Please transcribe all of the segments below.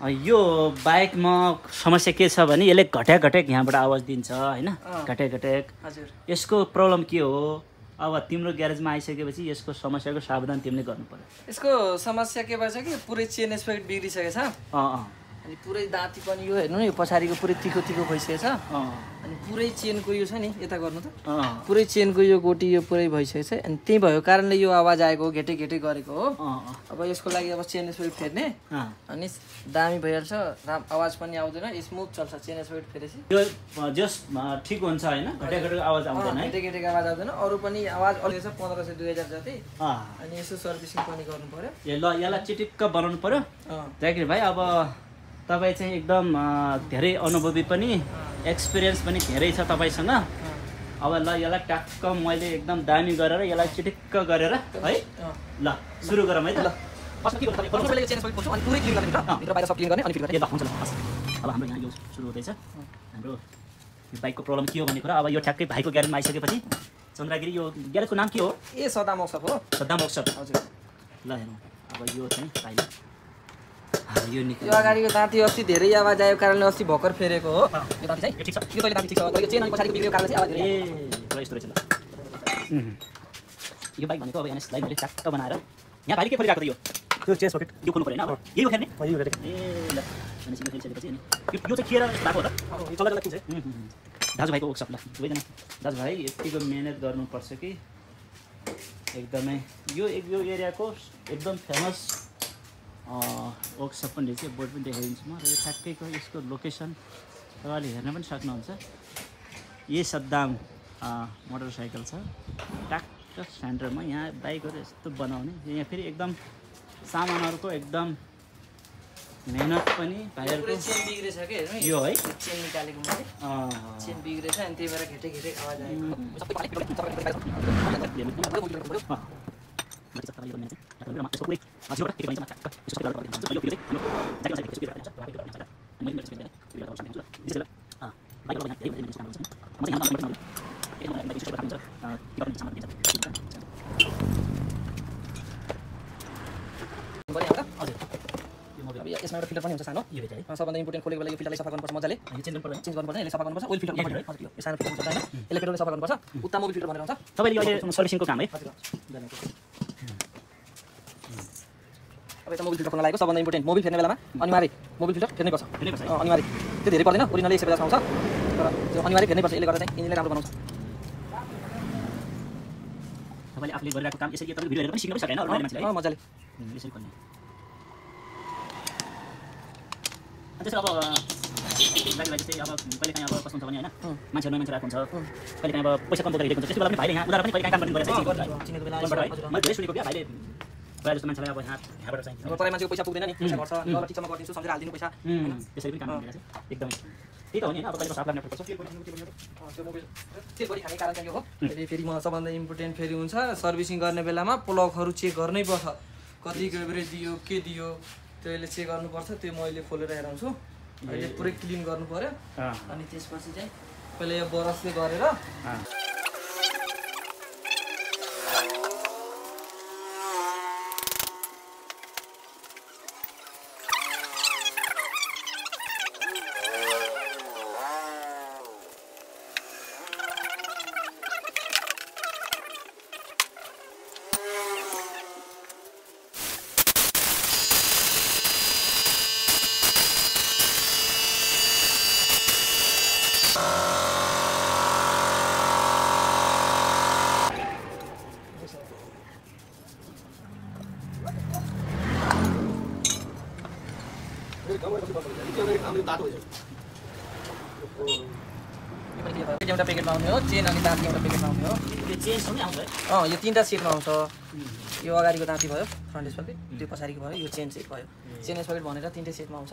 यो बाइकमा समस्या के छ भने यसले घट्याक यहाँबाट आवाज दिन्छ हैन घट्याक हजुर यसको प्रब्लम के हो अब तिम्रो ग्यारेजमा आइसकेपछि यसको समस्याको सावधान तिमीले गर्नु पर्यो यसको समस्या के भएछ कि पुरै चेन स्पेक्ट बिग्रिसकेछ अनि पुरै दाँती पनि यो हेर्नु न यो पछाडिको पुरै तिखो भइसकेछ अनि पुरै चेनको यो छ नि यता गर्नु त पुरै चेनको यो गोटी यो पुरै भइसकेछ अनि त्यही भएको कारणले यो आवाज आएको घेटे गरेको हो अब यसको लागि अब चेन स्पेक्ट फेर्ने अनि दामी भइहाल्छ आवाज पनि आउँदैन स्मुथ चल्छ चेन स्पेक्ट फेरेपछि यो जस्ट ठीक हुन्छ हैन घट्याक आवाज आउँदैन है घेटे आवाज आउँदैन अरु पनि आवाज अलिक छ 1500 2000 जति अनि यसो सर्भिसिङ पनि गर्नु पर्यो ल यसलाई चिटिक्क बनाउनु पर्यो जाकिर भाइ अब तपाईँ चाहिँ एकदम धेरै अनुभवी पनि एक्सपिरियन्स पनि धेरै छ तपाईसँग अब ल यसलाई ट्याक्क मैले एकदम दामी गरेर यसलाई चिटिक्क गरेर है ल सुरु गरौँ है त ल अब हाम्रो यहाँ यो सुरु हुँदैछ हाम्रो यो बाइकको प्रब्लम के हो भन्ने कुरा अब यो ठ्याक्कै भाइको ग्यारेजमा आइसकेपछि चन्द्रगिरी यो ग्यारेजको नाम के हो सद्दाम वर्कसप हो सद्दाम वर्कसप हजुर ल हेर्नु अब यो चाहिँ भाइले यो अगाडिको दाँती अस्ति धेरै आवाज आएको कारणले अस्ति भर्खर फेरेको हो यो दाँती चाहिँ ठिक छ यो दाँती ठिक छ यो चेन अनि पछाडिको बिग्रेको कारणले चाहिँ आवाज यस्तो रहेछ ल यो बाइक भनेको अब यसलाई मैले ट्याक्क बनाएर यहाँ भाइले के खोलिरहेको त यो चेन सकेट यो खोल्नु पर्यो हैन अब यही हो फेर्ने ए ल अनि सिधै फेरिसकेपछि अनि यो चाहिँ खेर भएको हो त यो चल्ला किन्छ दाजुभाइको वर्कसप ल दुवैजना दाजुभाइ यतिको मेहनत गर्नुपर्छ कि एकदमै यो एरियाको एकदम फेमस वर्कसप पनि रहेछ बोर्ड पनि देखाइदिन्छु म र यो ठ्याक्कैको यसको लोकेसन तपाईँले हेर्न पनि सक्नुहुन्छ यही सद्दाम मोटरसाइकल छ ट्याक्क सेन्टरमा यहाँ बाइकहरू यस्तो बनाउने यहाँ फेरि एकदम सामानहरूको एकदम मेहनत पनि भाइहरूको चेन बिग्रेछ के हेर्नु यो है चेन निकालेको मैले चेन बिग्रेछ अनि त्यही भएर घेटे आवाज यसमा एउटा फिल्टर पनि हुन्छ सानो यो चाहिँ सबभन्दा इम्पोर्टेन्ट खोलेको बेला यो फिल्टरलाई सफा गर्नुपर्छ मजाले चेन्ज गर्नुपर्छ यसले सफा गर्नुपर्छ ओइल फिल्टर यो सानो फिल्टर हुन्छ हैन यसले पेट्रोलले सफा गर्नुपर्छ उता मोबिल फिल्टर भनेर हुन्छ तपाईले अहिले सर्भिसिङको काम है अब यता मोबिल फिल्टर खोल्न लागेको सबभन्दा इम्पोर्टेन्ट मोबिल फेर्ने बेलामा अनिवार्य मोबिल फिल्टर फेर्नै पर्छ अनिवार्य त्यो धेरै पर्दैन ओरिजिनली 150 आउँछ तर त्यो अनिवार्य फेर्नै पर्छ यसले गर्दा चाहिँ इन्जिनले राम्रो बनाउँछ तपाईले आफूले गरिरहेको काम यसरी तपाईले भिडियो हेरेर पनि सिक्न पनि सक्दैन अरू मान्छेलाई मजाले यसरी गर्ने त्यसो अब बाइक चाहिँ अब कहिले काहीँ अब कस्तो हुन्छ भने हैन मान्छेहरु मान्छे राख्नु हुन्छ कहिले काहीँ अब पैसा कम बोकेर हिँडेको हुन्छ त्यस्तो बेला पनि भाइले यहाँ उधार पनि कहिले काहीँ काम गर्ने गरेछ चिनेको बेला मैले धेरै सुनेको क्या भाइले प्रायः जस्तो मान्छेलाई अब यहाँबाट चाहिँ अब तराई मान्छेको पैसा पुग्दैन नि पैसा गर्छ ल ठिकसँग गरिदिन्छु सम्झेर हालिदिनु पैसा हैन त्यसरी पनि काम गर्ने रहेछ एकदमै त्यही त हो नि हैन अब कहिले साफ लाग्ने पर्छ त्यो मोबिल त्यो गरी खाने कारण चाहिँ यो हो फेरि म सबभन्दा इम्पोर्टेन्ट फेरि हुन्छ सर्भिसिङ गर्ने बेलामा प्लगहरु चेक गर्नै पर्छ कति गएभरे दियो के दियो त्यसले चेक गर्नुपर्छ त्यो म अहिले खोलेर हेराउँछु अहिले पुरै क्लिन गर्नु पर्यो अनि त्यसपछि चाहिँ पहिले यो ब्रसले गरेर एउटा प्याकेटमा आउने हो चेन अनि दाँती एउटा प्याकेटमा आउने हो त्यो चेन्ज हुने आउँछ है यो तीनटा सेटमा आउँछ यो अगाडिको दाँती भयो फ्रन्ट स्पकेट त्यो पछाडिको भयो यो चेन सेट भयो चेन स्पकेट भनेर तीनटै सेटमा आउँछ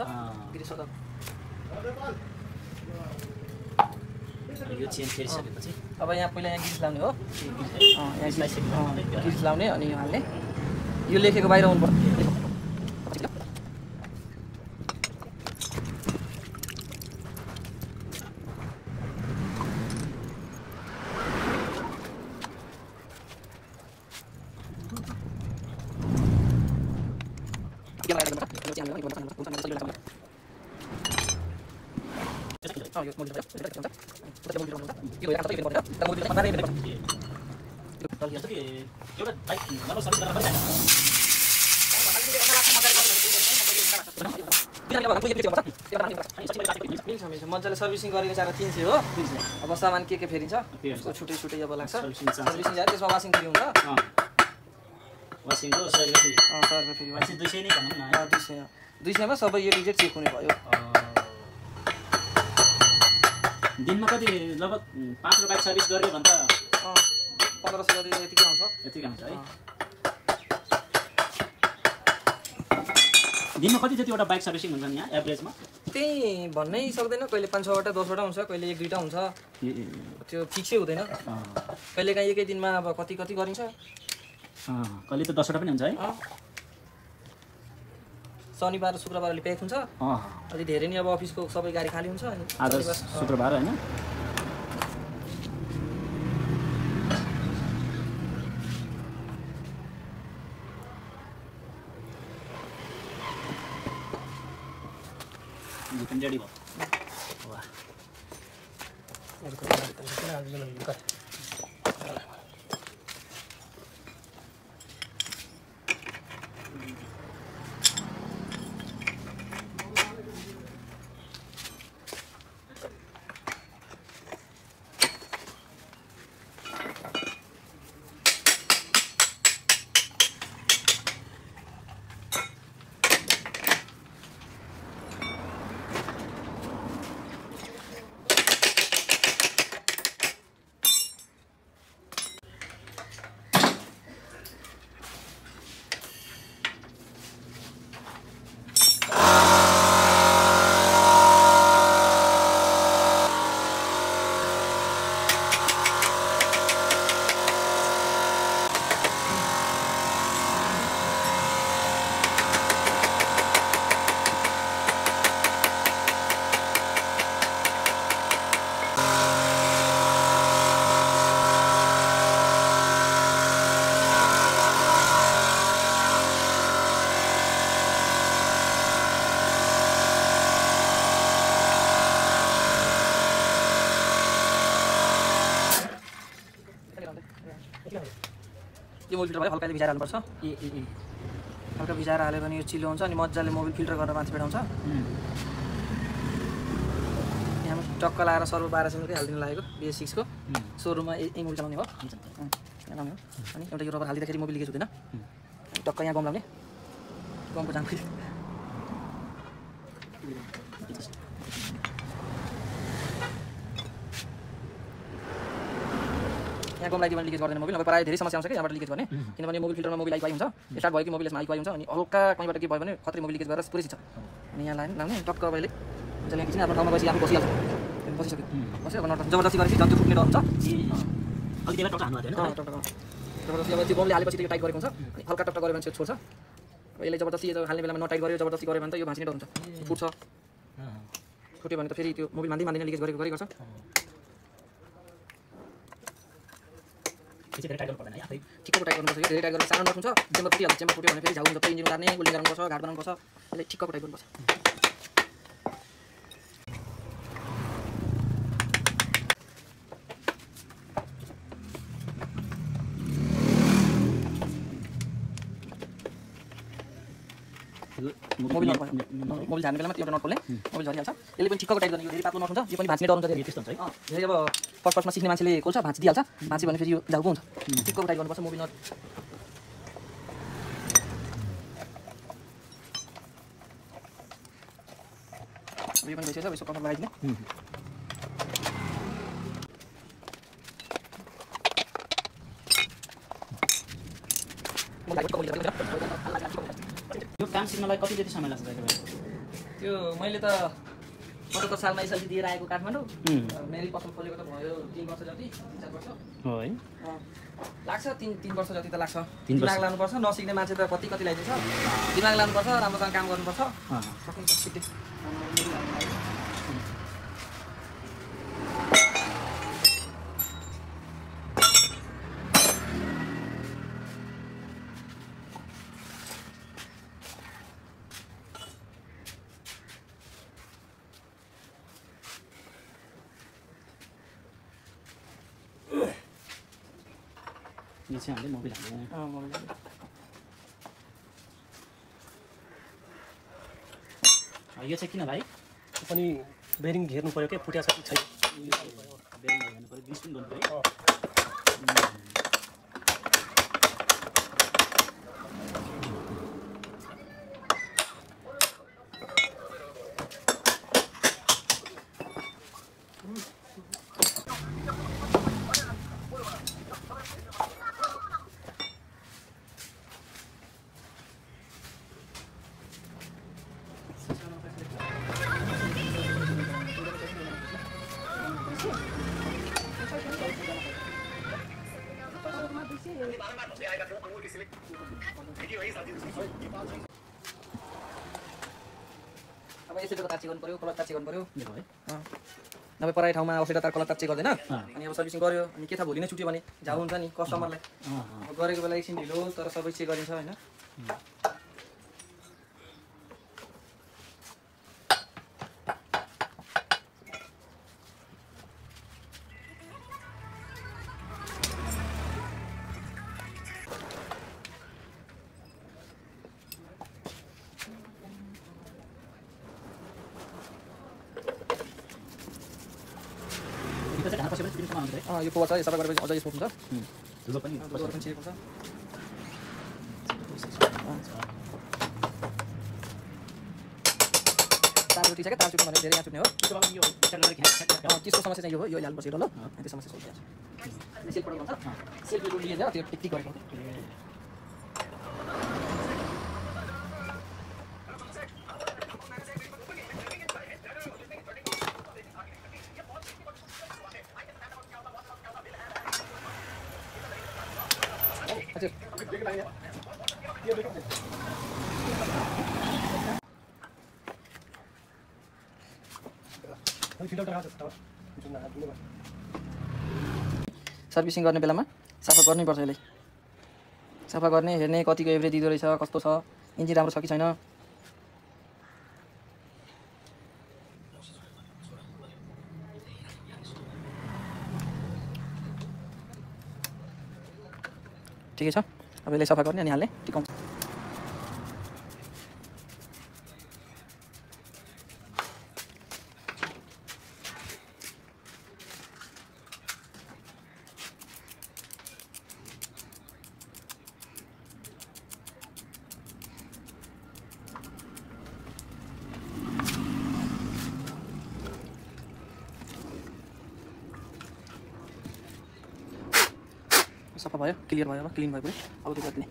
यो चेन्ज फेरिसकेपछि अब यहाँ पहिला यहाँ गिरिस लाउने हो यहाँ गिरिस लाउने अनि यो हाल्ने यो लेखेको बाहिर आउनुपर्छ मजाले सर्भिसिङ गरेको चार 300 हो। अब सामान के फेरिन्छ त्यसको छुट्टै छुट्टै अब लाग्छ सर्भिसिङ जाने त्यसमा वासिङ फ्री हुन्छ वासिङको 100 रुपैयाँ फेरि 200 नै भनौँ न 200 मा सबै यो रिजेक्ट चेक हुने भयो। दिनमा कति लगभग 5 बाइक सर्भिस गर्यो भने त 1500 जति यतिकै आउँछ है। दिनमा कति जतिवटा बाइक सर्भिसिङ हुन्छ यहाँ एभरेजमा? त्यही भन्नै सक्दैन, कहिले 5-6 वटा 10 वटा हुन्छ, कहिले 1-2टा हुन्छ, त्यो फिक्सै हुँदैन। कहिले काहीँ एकै दिनमा अब कति गरिन्छ, कहिले त 10 वटा पनि हुन्छ है। शनिबार शुक्रबारले प्याक हुन्छ, अलि धेरै नै अब अफिसको सबै गाडी खाली हुन्छ अनि आज शुक्रबार हैन। Bukan jadi kok. Wah. यो मोबिल फिल्टर भयो, हल्काले भिजाएर हाल्नुपर्छ। हल्का भिजाएर हाल्यो भने यो चिल्लो हुन्छ अनि मजाले मोबिल फिल्टर गरेर माथि पेटाउँछ। यहाँ टक्क लाएर सर्भर 1200 हालिदिनु लागेको BS6 को सोरुममा यही मोबिल चलाउने हो। अनि एउटा यो रबर हालिदिँदाखेरि मोबिल लिकेज हुँदैन। टक्क यहाँ गम लाउने, गमको जाम यहाँ गम लगाइदियो भने लिकेज गर्दैन मोबिल। अब प्रायः धेरै समस्या आउँछ कि यहाँबाट लिकेज गर्ने, किनभने मोबिल फिल्टरमा मोबिल आइपाइ हुन्छ, स्टार्ट भयो कि मोबिल यसमा आइपाइ हुन्छ अनि हल्का कहीँबाट के भयो भने खतरै मोबिल लिकेज गरेर पुरै छ। अनि यहाँ लाउने टक्क अहिले जसले यहाँ किन आफ्नो ठाउँमा गएपछि आफू बसिहाल्छ, बसिसक्यो बस्यो। अब नट जबरजस्ती गरेपछि जति फुट्ने डर हुन्छ। अलि त्यसलाई टक्क हान्नु पर्दैन, जबरजस्ती अब त्यो गमले हालेपछि त्यो टाइट गरेको हुन्छ अनि हल्का टक्क गऱ्यो भने चाहिँ छोड्छ। यसले जबरजस्ती हाल्ने बेलामा नटाइट गर्यो, जबरजस्ती गऱ्यो भने त यो भाँचिने डर हुन्छ, फुट्छ। फुट्यो भने त फेरि त्यो मोबिल मान्दै लिकेज गरेको गर्छ। ठिक्कको टाइट गर्नुपर्छ। यो धेरै टाइट गरेर सानो नट हुन्छ, चेम्बर फुटिहाल्छ। चेम्बर फुट्यो भने फेरि झाउ हुन्छ, इन्जिन उतार्ने, वेल्डिङ गर्नुपर्छ, घाट बनाउनुपर्छ। यसले ठिक्कको टाइट गर्नुपर्छ। मोबिल झार्ने बेलामा एउटा नट खोल्ने, मोबिल झरिहाल्छ। यसले पनि ठिक्कको टाइट गर्ने। यो धेरै पातलो नट हुन्छ, यो पनि भाँच्ने डर हुन्छ। धेरै त्यस्तो हुन्छ है। धेरै अब फर्स्टमा सिक्ने मान्छेले खोल्छ, भाँचिदिहाल्छ। भाँच्यो भने फेरि यो झाउको हुन्छ। ठिक्कको टाइट गर्नुपर्छ मोबिल नट। यो पनि भइसक्यो, यसो कभर लगाइदिने। यो काम सिक्नलाई कति जति समय लाग्छ? त्यो मैले त 75 सालमा एसएलसी दिएर आएको काठमाडौँ। मेरो पसल खोलेको त भयो 3 वर्ष जति, 3-4 वर्ष हो है। लाग्छ 3 वर्ष जति त लाग्छ। दिमाग लानुपर्छ, नसिक्ने मान्छे त कति लगाइदिन्छ। दिमाग लानुपर्छ, राम्रोसँग काम गर्नुपर्छ, सकिन्छ छिट्टै। यो चाहिँ हामीले मोबिल हाल्ने मोबिल यो चाहिँ किन भाइ पनि बेरिङ हेर्नु पर्यो के फुट्या छ कि छैन बेरिङ हेर्नु पर्यो ग्रिस पनि गर्नु पर्यो अब यसरी तार चेक गर्नु पर्यो कलर तार चेक गर्नु पर्यो नभए पराइ ठाउँमा अवश्य तार कलर तार चेक गर्दैन अनि अब सर्भिसिङ गर्यो अनि के थाहा भोलि नै छुट्यो भने झाउ हुन्छ नि कस्टमरलाई गरेको बेला एकछिन ढिलो तर सबै चेक गरिन्छ हैन यो कोवा छ यो सबै गरेपछि अझ यसो हुन्छ धुलो पनि चेक हुन्छ तार छुट्टी छ क्या तार छुट्नु भने धेरै यहाँ छुट्ने हो त्यसको समस्या चाहिँ यो हो यो हाल्नुपर्छ ल त्यो समस्या सोल्भ हुन्छ सेल्फ प्रब्लम छ सेल्फ लिएर त्यो टिक गरेको हजुर सर्भिसिङ गर्ने बेलामा सफा गर्नुपर्छ यसलाई सफा गर्ने हेर्ने कतिको एभरेज दिँदो रहेछ कस्तो छ इन्जिन राम्रो छ कि छैन ठिकै छ अब यसलाई सफा गर्ने अनि हाल्ने टिकाउँछ सफा भयो क्लियर भयो अब क्लिन भयो अब त्यो गरिदिने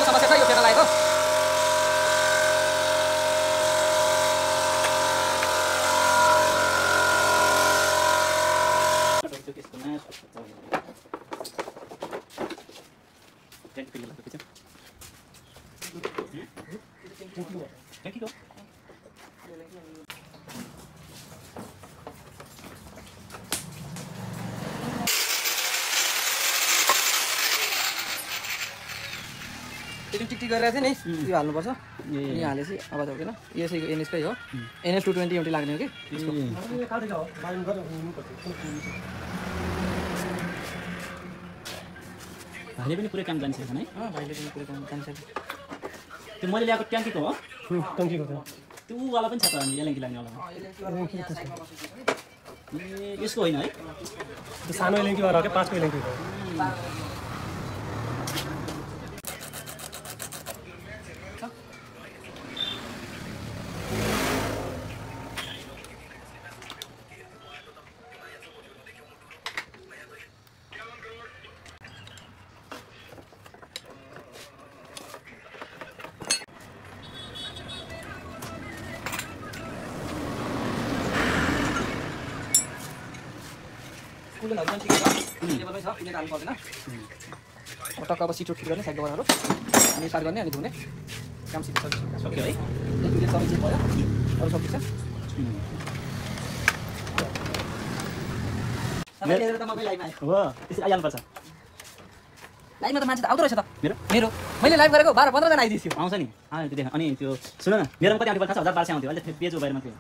समस्या छ यो फेर्न लागेको टिक गरेर चाहिँ नि यो हाल्नुपर्छ यहाँ हालेपछि आवाज आउँदैन यो चाहिँ एनएसकै हो एनएस 220 एमटी लाग्ने हो कि भाइले पनि पुरै काम जान्छ है भाइले पनि पुरै काम जान्छ त्यो मैले ल्याएको ट्याङ्कीको हो टङ्कीको त्यो वाला पनि छ त एलएनकी लाग्ने वाला यसको होइन है त्यो सानो एलएनकी वाला हो क्या 5 को एलएनकी हो कुलेनहरु पनि ठिकै छ लेभलमै छ कुलेर हाल्नु पर्दैन अब टक्क अब सिटो ठिक गर्ने साइड कभरहरु अनि स्टार्ट गर्ने अनि धुने काम सिधै सक्यो है यो कुले सबै चेक भयो अरु सब ठिक छ सबै लिएर त म लाइभमा आए हो त्यसरी आइहाल्नु पर्छ लाइभमा त मान्छे त आउँदो रहेछ त मेरो मैले लाइभ गरेको 12-15 जना आइदियो आउँछ नि त्यो देख अनि त्यो सुन न मेरोमा कति आउँथ्यो थाहा छ 1200 आउँथ्यो अहिले पेज भएर मात्रै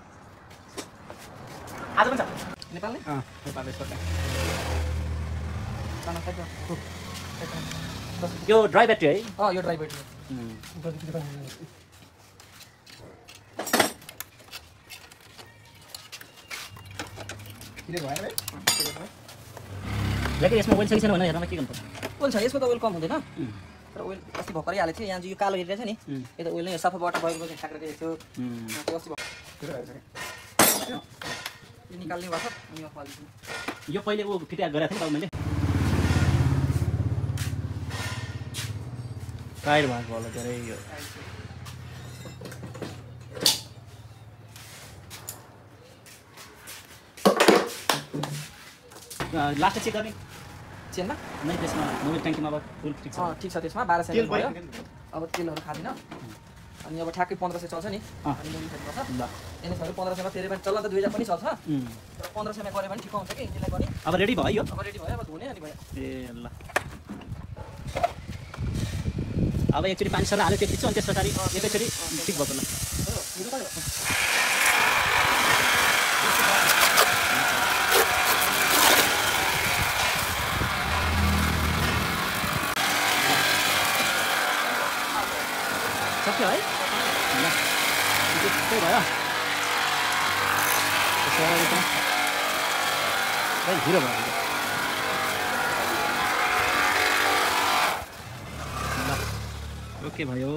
आज पनि छ नेपालले नेपालले सरकार सानो साइड यो ड्राई ब्याट्री है यो ड्राई ब्याट्री लेकिन यसमा ओइल छैन भने हेर्नमा के गर्नुपर्छ ओइल छ यसको त ओइल कम हुँदैन तर ओइल अस्ति भर्खरै हालेको थियो यहाँ चाहिँ यो कालो एरिया छ नि यो त ओइल नै सफा वाटर भएको ठ्याक्रेर थियो त्यो अस्ति यो निकाल्ने भएको अनि यो फाल्छु यो पहिले ऊ फिटिया गरेको थिएँ मैले टाइट भएको होला धेरै यो लास्ट चेक गर्ने चेनमा नै त्यसमा मोबिल ट्याङ्कीमा अब फुल ठिक छ ठिक छ त्यसमा 1200 भयो अब तेलहरु खादिन अनि अब ठ्याक्कै 1500 चल्छ नि अनि मोबिल फेरि पर्छ ल एनएसहरु 1500 मा फेरि पनि चल्न त 2000 पनि चल्छ तर 1500 मा गरे पनि ठिक हुन्छ के त्यसलाई गर्ने अब रेडी भयो यो अब रेडी भयो अब धुने अनि भयो ए ल अब एकचोटि पानी सर हाल्यो त्यसपछि अनि त्यसपछि एकैचोटि ठिक भएको ल सक्यो है त्यही भयो हिरो भयो ल ओके भयो